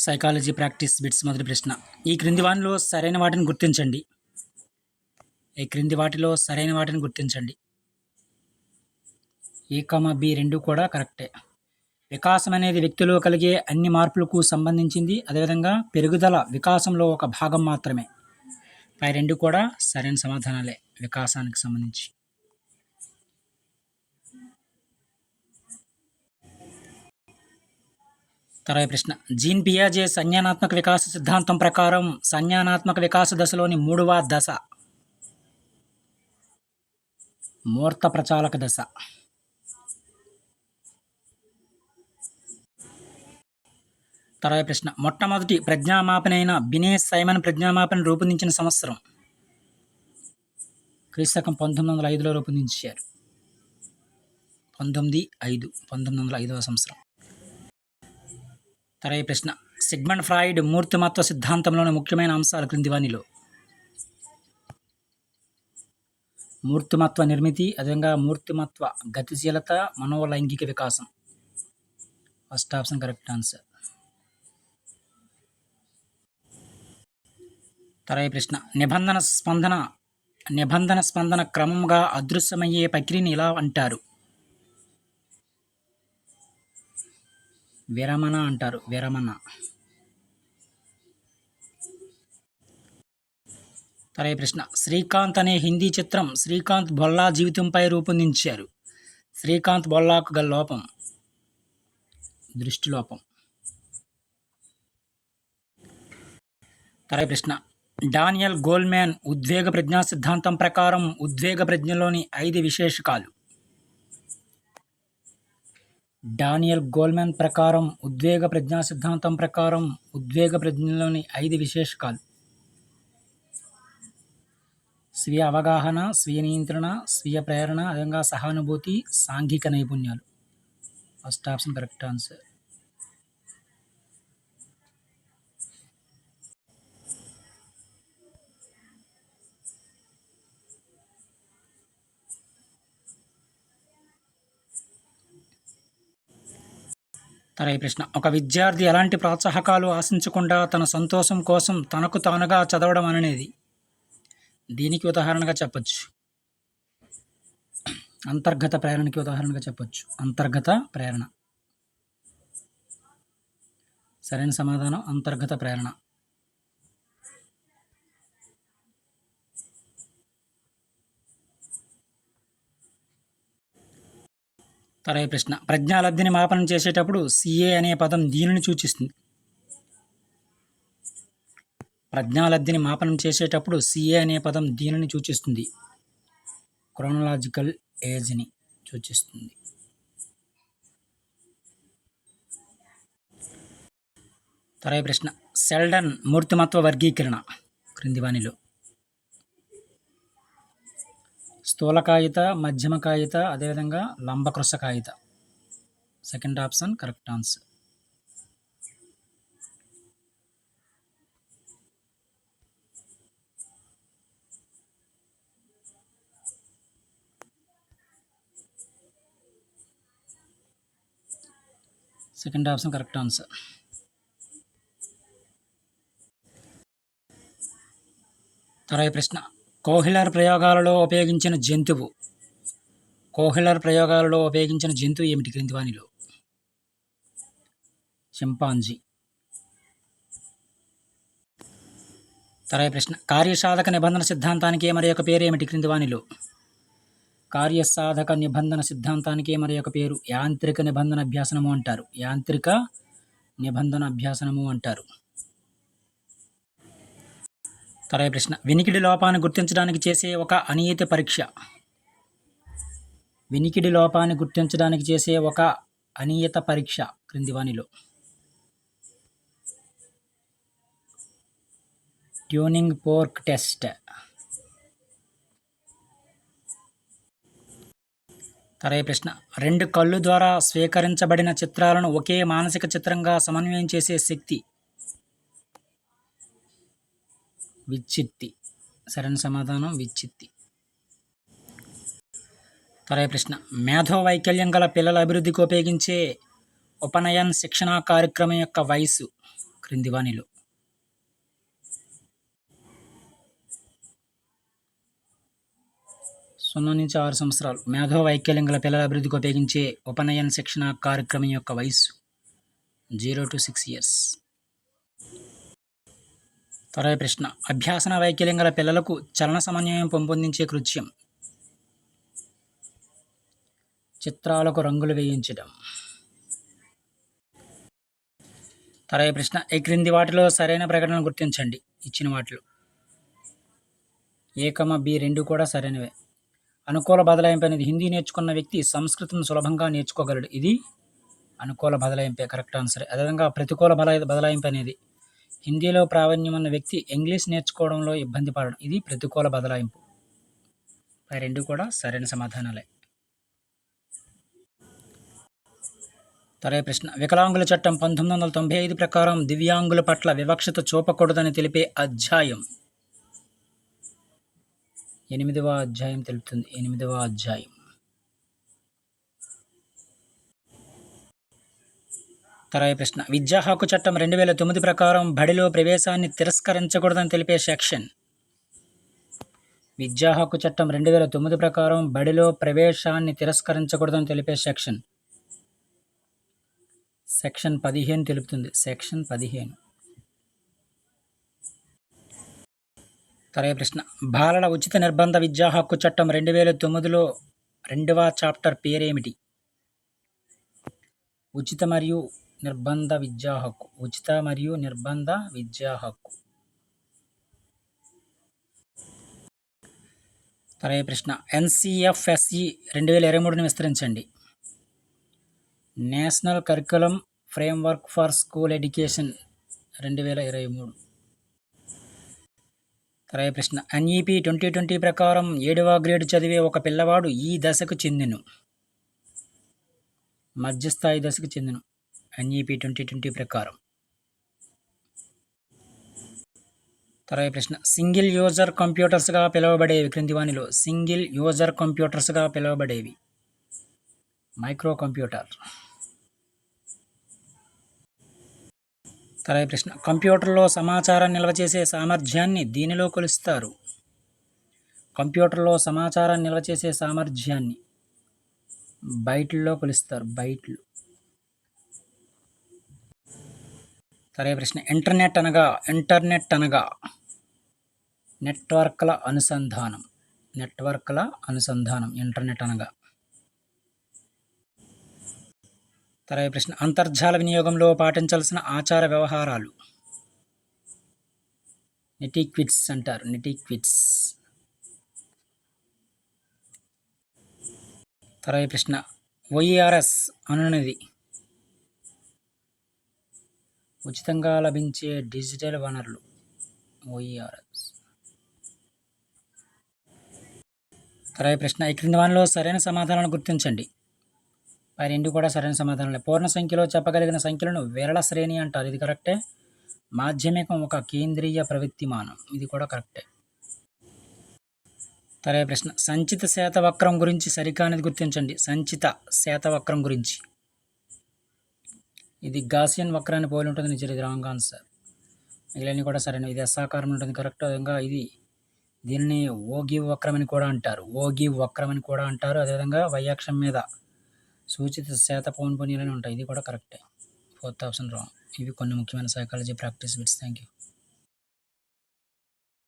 Psychology practice bits మొదటి ప్రశ్న. ఈ క్రింది వాటిలో సరైన వాటిని గుర్తించండి. ఏ, బి రెండు కూడా కరెక్టే. వికాసం అనేది వ్యక్తిలో కలిగే అన్ని మార్పులకు సంబంధించింది. అదేవిధంగా పెరుగుదల వికాసంలో ఒక భాగం మాత్రమే. పై రెండు కూడా సరైన సమాధానాలే వికాసానికి సంబంధించి. తర్వాత ప్రశ్న. జీన్ పియాజే సంజ్ఞానాత్మక వికాస సిద్ధాంతం ప్రకారం సంజ్ఞానాత్మక వికాస దశలోని 3వ దశ మూర్త ప్రచాలక దశ. తర్వాత ప్రశ్న. మొట్టమొదటి ప్రజ్ఞామాపన అయిన బినేట్ సైమన్ ప్రజ్ఞామాపన రూపొందించిన సంవత్సరం క్రీస్తకం 1905లో రూపొందించారు. 1905వ సంవత్సరం. తర్వాత ప్రశ్న. సిగ్మండ్ ఫ్రాయిడ్ మూర్తిమత్వ సిద్ధాంతంలోని ముఖ్యమైన అంశాలు క్రింది వానిలో. మూర్తిమత్వ నిర్మితి, అదేవిధంగా మూర్తిమత్వ గతిశీలత, మనోలైంగిక వికాసం. First option correct answer. తర్వాత ప్రశ్న. నిబంధన స్పందన క్రమంగా అదృశ్యమయ్యే ప్రక్రియని ఇలా అంటారు. విరమణ అంటారు. విరమణ. తర్వాత ప్రశ్న. శ్రీకాంత్ అనే హిందీ చిత్రం శ్రీకాంత్ బొల్లా జీవితంపై రూపొందించారు. శ్రీకాంత్ బొల్లాకు గల లోపం దృష్టిలోపం. తర్వాత ప్రశ్న. డానియల్ గోల్మెన్ ఉద్వేగ ప్రజ్ఞా సిద్ధాంతం ప్రకారం ఉద్వేగ ప్రజ్ఞలోని 5 విశేషకాలు. డానియల్ గోల్మెన్ ప్రకారం ఉద్వేగ ప్రజ్ఞా సిద్ధాంతం ప్రకారం ఉద్వేగ ప్రజ్ఞలోని 5 విశేషకాలు. స్వీయ అవగాహన, స్వీయ నియంత్రణ, స్వీయ ప్రేరణ, అదేవిధంగా సహానుభూతి, సాంఘిక నైపుణ్యాలు. First option correct answer. తర్వాత ప్రశ్న. ఒక విద్యార్థి ఎలాంటి ప్రోత్సాహకాలు ఆశించకుండా తన సంతోషం కోసం తనకు తానుగా చదవడం అనేది దీనికి ఉదాహరణగా చెప్పచ్చు. అంతర్గత ప్రేరణకి ఉదాహరణగా చెప్పచ్చు. అంతర్గత ప్రేరణ. సరైన సమాధానం అంతర్గత ప్రేరణ. తర్వాత ప్రశ్న. ప్రజ్ఞాలబ్ధిని మాపనం చేసేటప్పుడు సిఏ అనే పదం దీనిని సూచిస్తుంది. ప్రజ్ఞాలబ్ధిని మాపనం చేసేటప్పుడు సిఏ అనే పదం దీనిని సూచిస్తుంది. క్రోనలాజికల్ ఏజ్ని సూచిస్తుంది. తర్వాత ప్రశ్న. సెల్డన్ మూర్తిమత్వ వర్గీకరణ క్రింది వానిలో. స్థూలకాయిత, మధ్యమకాయిత, అదేవిధంగా లంబకృశకాయిత. Second option correct answer. Second option correct answer. తర్వాత ప్రశ్న. కోహ్లర్ ప్రయోగాలలో ఉపయోగించిన జంతువు ఏమిటి క్రింది వానిలో. చింపాంజీ. తర్వాత ప్రశ్న. కార్యసాధక నిబంధన సిద్ధాంతానికి మరి ఒక పేరు ఏమిటి క్రింది వానిలో. కార్యసాధక నిబంధన సిద్ధాంతానికి మరి ఒక పేరు యాంత్రిక నిబంధన అభ్యాసనము అంటారు. యాంత్రిక నిబంధన అభ్యాసనము అంటారు. తర్వాత ప్రశ్న. వినికిడి లోపాన్ని గుర్తించడానికి చేసే ఒక అనియత పరీక్ష. వినికిడి లోపాన్ని గుర్తించడానికి చేసే ఒక అనియత పరీక్ష క్రింది వానిలో. Tuning fork test. తర్వాత ప్రశ్న. 2 కళ్ళు ద్వారా స్వీకరించబడిన చిత్రాలను ఒకే మానసిక చిత్రంగా సమన్వయం చేసే శక్తి. విచ్చిత్తి. సరైన సమాధానం విచ్చిత్తి. తర్వాత ప్రశ్న. మేధో వైకల్యం గల పిల్లల అభివృద్ధికి ఉపయోగించే ఉపనయన్ శిక్షణా కార్యక్రమం యొక్క వయసు క్రింది వానిలో. సున్నా నుంచి 6 సంవత్సరాలు. మేధో వైకల్యం గల పిల్లల అభివృద్ధికి ఉపయోగించే ఉపనయన శిక్షణ కార్యక్రమం యొక్క వయస్సు 0 to 6 years. తర్వాత ప్రశ్న. అభ్యాసన వైకల్యం గల పిల్లలకు చలన సమన్వయం పెంపొందించే కృత్యం. చిత్రాలకు రంగులు వేయించడం. తర్వాత ప్రశ్న. ఈ క్రింది వాటిలో సరైన ప్రకటనలు గుర్తించండి. ఇచ్చిన వాటిలో A, B రెండు కూడా సరైనవే. అనుకూల బదలాయింపు అనేది హిందీ నేర్చుకున్న వ్యక్తి సంస్కృతం సులభంగా నేర్చుకోగలడు. ఇది అనుకూల బదలాయింపే, కరెక్ట్ ఆన్సర్. అదేవిధంగా ప్రతికూల బదలాయింపు అనేది హిందీలో ప్రావీణ్యం ఉన్న వ్యక్తి ఇంగ్లీష్ నేర్చుకోవడంలో ఇబ్బంది పడడం. ఇది ప్రతికూల బదలాయింపు. ఆ రెండు కూడా సరైన సమాధానాలే. తర్వాత ప్రశ్న. వికలాంగుల చట్టం 1995 ప్రకారం దివ్యాంగుల పట్ల వివక్షత చూపకూడదని తెలిపే అధ్యాయం. 8వ అధ్యాయం తెలుపుతుంది. 8వ అధ్యాయం. తర్వాత ప్రశ్న. విద్యా హక్కు చట్టం 2009 ప్రకారం బడిలో ప్రవేశాన్ని తిరస్కరించకూడదని తెలిపే సెక్షన్. విద్యా హక్కు చట్టం 2009 ప్రకారం బడిలో ప్రవేశాన్ని తిరస్కరించకూడదని తెలిపే సెక్షన్. సెక్షన్ 15 తెలుపుతుంది. సెక్షన్ 15. తర్వాత ప్రశ్న. బాలల ఉచిత నిర్బంధ విద్యా హక్కు చట్టం 2009లో 2వ చాప్టర్ పేరేమిటి? ఉచిత మరియు నిర్బంధ విద్యా హక్కు. ఉచిత మరియు నిర్బంధ విద్యా హక్కు. తర్వాత ప్రశ్న. NCFSE 2023ని విస్తరించండి. National curriculum framework for school education 2023. తర్వాత ప్రశ్న. NEP 2020 ప్రకారం 7వ గ్రేడ్ చదివే ఒక పిల్లవాడు ఈ దశకు చెందిను. మధ్యస్థాయి దశకు చెందిను. NEP 2020 ప్రకారం. తర్వాత ప్రశ్న. సింగిల్ యూజర్ కంప్యూటర్స్గా పిలువబడేవి క్రింది వానిలో. సింగిల్ యూజర్ కంప్యూటర్స్గా పిలువబడేవి. Micro computer. తర్వాత ప్రశ్న. కంప్యూటర్లో సమాచారం నిల్వ చేసే సామర్థ్యాన్ని దీనిలో కొలుస్తారు. కంప్యూటర్లో సమాచారం నిల్వ చేసే సామర్థ్యాన్ని బైట్లలో కొలుస్తారు. బైట్లు. తర్వాత ప్రశ్న. ఇంటర్నెట్ అనగా నెట్వర్క్ల అనుసంధానం. నెట్వర్క్ల అనుసంధానం ఇంటర్నెట్ అనగా. తర్వాత ప్రశ్న. అంతర్జాల వినియోగంలో పాటించాల్సిన ఆచార వ్యవహారాలు. నెటిక్విట్స్ అంటారు. నెటిక్విట్స్. తర్వాత ప్రశ్న. OERS అనునది ఉచితంగా లభించే డిజిటల్ వనరులు. OERS. తర్వాత ప్రశ్న. ఈ క్రింది వానిలో సరైన సమాధానాలను గుర్తించండి. పై రెండు కూడా సరైన సమాధానాలే. పూర్ణ సంఖ్యలో చెప్పగలిగిన సంఖ్యలను విరళ శ్రేణి అంటారు. ఇది కరెక్టే. మాధ్యమికం ఒక కేంద్రీయ ప్రవృత్తిమానం. ఇది కూడా కరెక్టే. తర్వాత ప్రశ్న. సంచిత శాతవక్రం గురించి సరికానిది గుర్తించండి. సంచిత శాతవక్రం గురించి. ఇది గాసియన్ వక్రాన్ని పోలి ఉంటుంది. నిజం. ఇది రాంగ్ ఆన్సర్. మిగిలినవి కూడా సరైన. ఇది ఎస్సాకారం ఉంటుంది. కరెక్ట్. విధంగా దీనిని ఓగివ్ వక్రం అని కూడా అంటారు. ఓగివ్ వక్రం అని కూడా అంటారు. అదేవిధంగా వైయాక్షం మీద సూచిత శాత పౌనపునీలని ఉంటాయి. ఇది కూడా కరెక్టే. 4th option wrong. ఇవి కొన్ని ముఖ్యమైన psychology practice bits. Thank you.